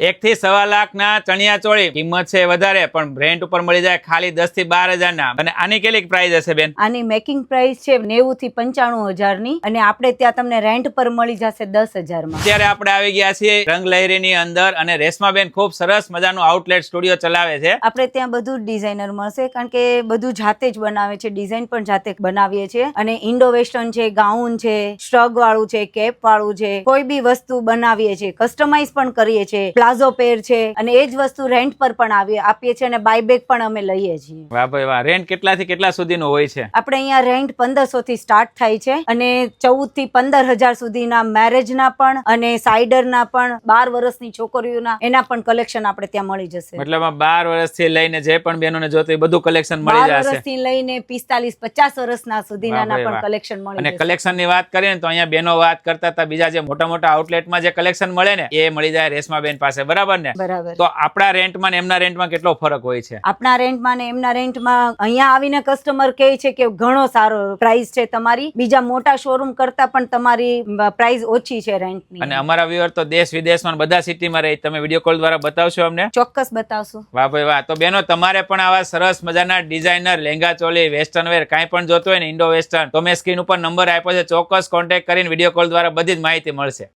1 થી 1.25 લાખના ચણિયા ચોળી કિંમત છે વધારે, પણ રેન્ટ ઉપર મળી જાય ખાલી 10 થી 12,000 ના. અને આની કેટલી પ્રાઇસ હશે બેન? આની મેકિંગ પ્રાઇસ છે 90 થી 95,000 ની, અને આપણે ત્યાં તમને રેન્ટ પર મળી જશે 10,000 માં. અત્યારે આપણે આવી ગયા છીએ રંગલહેરીની અંદર, અને રેશમાબેન ખૂબ સરસ મજાનું આઉટલેટ સ્ટુડિયો ચલાવે છે. આપણે ત્યાં બધું ડિઝાઇનર મળશે, કારણ કે બધું જાતે જ બનાવે છે, ડિઝાઇન પણ જાતે બનાવીએ છીએ. અને ઇન્ડો વેસ્ટર્ન છે, ગાઉન છે, સ્ટ્રગ વાળું છે, કેપ વાળું છે, કોઈ બી વસ્તુ બનાવીએ છીએ, કસ્ટમાઇઝ પણ કરીએ છીએ, પ્લાઝો પેર છે, અને એ જ વસ્તુ રેન્ટ પર પણ આપીએ છીએ, અને બાય બેક પણ અમે લઈએ છીએ. વાહ ભાઈ વાહ. રેન્ટ કેટલાથી કેટલા સુધીનું હોય છે? આપણે અહીંયા રેન્ટ 1500 થી સ્ટાર્ટ થાય છે, અને 14 થી 15,000 સુધીના મેરેજના પણ, અને સાઇડરના પણ, 12 વર્ષની છોકરીઓના એના પણ કલેક્શન આપણે ત્યાં મળી જશે. મતલબ 12 વર્ષથી લઈને જે પણ બહેનોને જોતું એ બધું કલેક્શન મળી 12 જશે. વર્ષથી લઈને 45-50 વર્ષના સુધીના વાહ ભાઈ પણ વાહ. કલેક્શન મળી અને જશે. કલેક્શન ની વાત કરીએ ને તો અહીંયા બેનો વાત કરતા હતા, બીજા જે મોટા મોટા આઉટલેટમાં જે કલેક્શન મળે ને એ મળી જાય રેશમાબેન પાસે, બરાબર ને? બરાબર. તો આપણા રેન્ટમાં ને એમના રેન્ટમાં કેટલો ફરક હોય છે? આપણા રેન્ટમાં ને એમના રેન્ટમાં અહીંયા આવીને કસ્ટમર કહે છે કે ઘણો સારો પ્રાઇસ છે તમારી, બીજા મોટા શોરૂમ કરતા પણ તમારી પ્રાઇસ ઓછી છે રેન્ટની. અને અમારા વ્યુઅર તો દેશ વિદેશમાં બધા સિટીમાં રહે, તમે વિડીયો કોલ દ્વારા બતાવશો અમને? ચોક્કસ બતાવશું. વાહ ભાઈ વાહ. તો બેનો તમારે પણ આવા સરસ મજાના designer lehenga choli, western wear કાંઈ પણ જોતું હોય ને ઇન્ડો વેસ્ટર્ન, તો મેં સ્ક્રીન ઉપર નંબર આપ્યો છે, ચોક્કસ કોન્ટેક્ટ કરીને વિડીયો કોલ દ્વારા બધી જ માહિતી મળશે.